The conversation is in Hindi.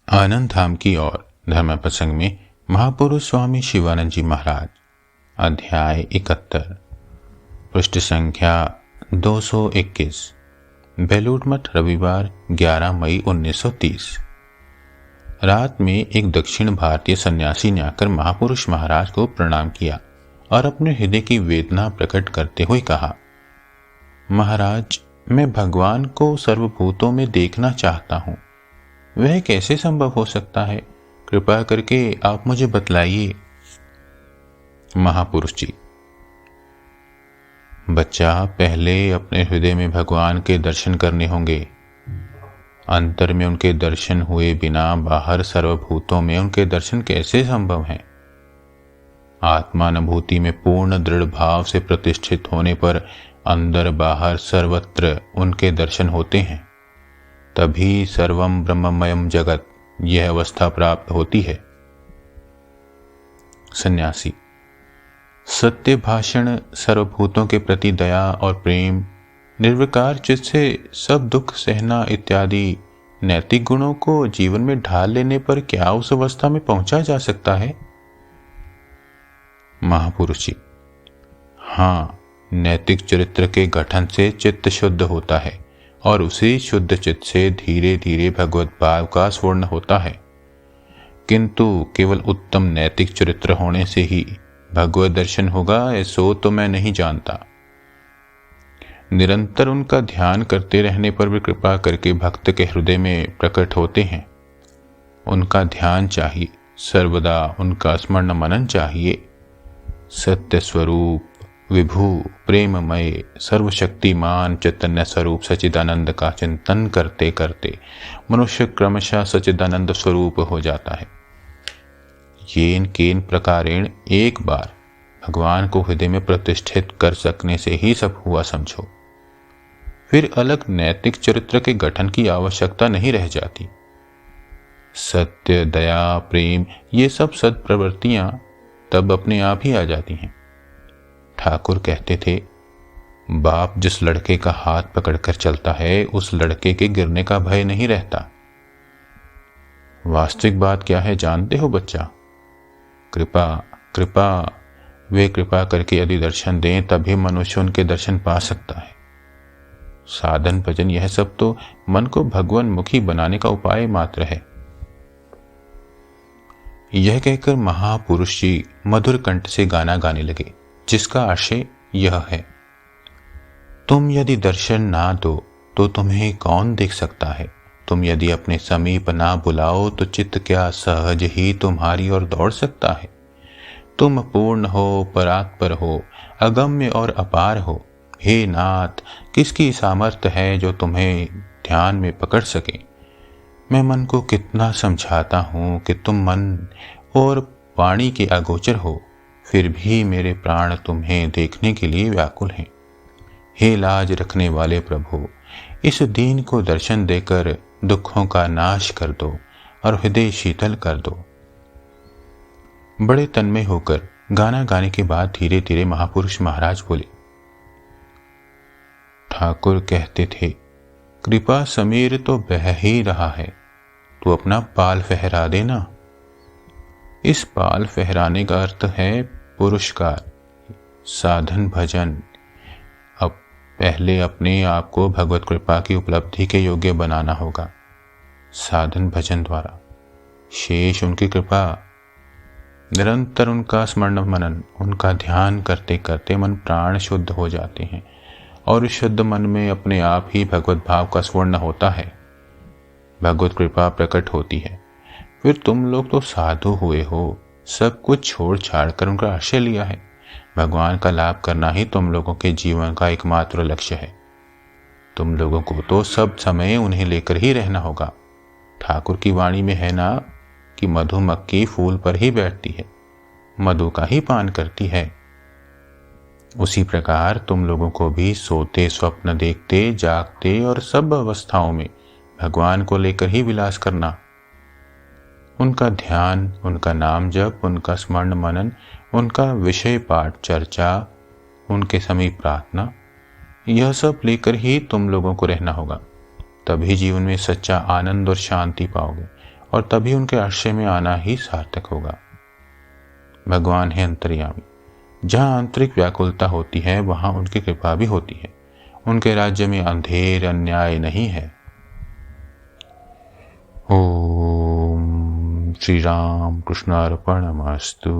आनंद धाम की ओर धर्म प्रसंग में महापुरुष स्वामी शिवानंद जी महाराज, अध्याय 71, पृष्ठ संख्या 221। बेलूर मठ, रविवार 11 मई 1930। रात में एक दक्षिण भारतीय सन्यासी ने आकर महापुरुष महाराज को प्रणाम किया और अपने हृदय की वेदना प्रकट करते हुए कहा, महाराज, मैं भगवान को सर्वभूतों में देखना चाहता हूँ। वह कैसे संभव हो सकता है? कृपा करके आप मुझे बतलाइए। महापुरुष जी, बच्चा, पहले अपने हृदय में भगवान के दर्शन करने होंगे। अंतर में उनके दर्शन हुए बिना बाहर सर्वभूतों में उनके दर्शन कैसे संभव हैं? आत्मानुभूति में पूर्ण दृढ़ भाव से प्रतिष्ठित होने पर अंदर बाहर सर्वत्र उनके दर्शन होते हैं। तभी सर्वम ब्रह्ममयम जगत, यह अवस्था प्राप्त होती है। सन्यासी, सत्य भाषण, सर्वभूतों के प्रति दया और प्रेम, निर्विकार चित्त से सब दुख सहना इत्यादि नैतिक गुणों को जीवन में ढाल लेने पर क्या उस अवस्था में पहुंचा जा सकता है? महापुरुष जी, हाँ, नैतिक चरित्र के गठन से चित्त शुद्ध होता है और उसी शुद्ध चित्त से धीरे धीरे भगवत भाव का स्वर्ण होता है। किंतु केवल उत्तम नैतिक चरित्र होने से ही भगवत दर्शन होगा, ऐसो तो मैं नहीं जानता। निरंतर उनका ध्यान करते रहने पर भी कृपा करके भक्त के हृदय में प्रकट होते हैं। उनका ध्यान चाहिए, सर्वदा उनका स्मरण मनन चाहिए। सत्य स्वरूप, विभु, प्रेममय, सर्वशक्तिमान चैतन्य स्वरूप सच्चिदानंद का चिंतन करते करते मनुष्य क्रमशः सच्चिदानंद स्वरूप हो जाता है। येन केन प्रकारेण एक बार भगवान को हृदय में प्रतिष्ठित कर सकने से ही सब हुआ समझो। फिर अलग नैतिक चरित्र के गठन की आवश्यकता नहीं रह जाती। सत्य, दया, प्रेम, ये सब सद्प्रवृत्तियां तब अपने आप ही आ जाती हैं। ठाकुर कहते थे, बाप जिस लड़के का हाथ पकड़कर चलता है उस लड़के के गिरने का भय नहीं रहता। वास्तविक बात क्या है जानते हो बच्चा? कृपा, कृपा। वे कृपा करके यदि दर्शन दें तभी मनुष्य उनके दर्शन पा सकता है। साधन भजन यह सब तो मन को भगवान मुखी बनाने का उपाय मात्र है। यह कहकर महापुरुष जी मधुर कंठ से गाना गाने लगे, जिसका आशय यह है, तुम यदि दर्शन ना दो तो तुम्हें कौन देख सकता है? तुम यदि अपने समीप ना बुलाओ तो चित्त क्या सहज ही तुम्हारी ओर दौड़ सकता है? तुम पूर्ण हो, परात्पर हो, अगम्य और अपार हो। हे नाथ, किसकी सामर्थ्य है जो तुम्हें ध्यान में पकड़ सके? मैं मन को कितना समझाता हूँ कि तुम मन और वाणी के अगोचर हो, फिर भी मेरे प्राण तुम्हें देखने के लिए व्याकुल हैं। हे लाज रखने वाले प्रभु, इस दीन को दर्शन देकर दुखों का नाश कर दो और हृदय शीतल कर दो। बड़े तन्मय होकर गाना गाने के बाद धीरे धीरे महापुरुष महाराज बोले, ठाकुर कहते थे, कृपा समीर तो बह ही रहा है, तू अपना पाल फहरा देना। इस पाल फहराने का अर्थ है पुरस्कार, साधन भजन। अब पहले अपने आप को भगवत कृपा की उपलब्धि के योग्य बनाना होगा साधन भजन द्वारा। शेष उनकी कृपा। निरंतर उनका स्मरण मनन, उनका ध्यान करते करते मन प्राण शुद्ध हो जाते हैं और शुद्ध मन में अपने आप ही भगवत भाव का स्वर्ण होता है। भगवत कृपा प्रकट होती है। फिर तुम लोग तो साधु हुए हो, सब कुछ छोड़ छाड़ कर उनका आश्रय लिया है। भगवान का लाभ करना ही तुम लोगों के जीवन का एकमात्र लक्ष्य है। तुम लोगों को तो सब समय उन्हें लेकर ही रहना होगा। ठाकुर की वाणी में है ना कि मधुमक्खी फूल पर ही बैठती है, मधु का ही पान करती है। उसी प्रकार तुम लोगों को भी सोते, स्वप्न देखते, जागते और सब अवस्थाओं में भगवान को लेकर ही विलास करना। उनका ध्यान, उनका नाम जप, उनका स्मरण मनन, उनका विषय पाठ चर्चा, उनके समीप प्रार्थना, यह सब लेकर ही तुम लोगों को रहना होगा। तभी जीवन में सच्चा आनंद और शांति पाओगे और तभी उनके आश्रय में आना ही सार्थक होगा। भगवान है अंतर्यामी। जहाँ आंतरिक व्याकुलता होती है वहाँ उनकी कृपा भी होती है। उनके राज्य में अंधेर अन्याय नहीं है। ओम श्री राम कृष्णार्पणमस्तु।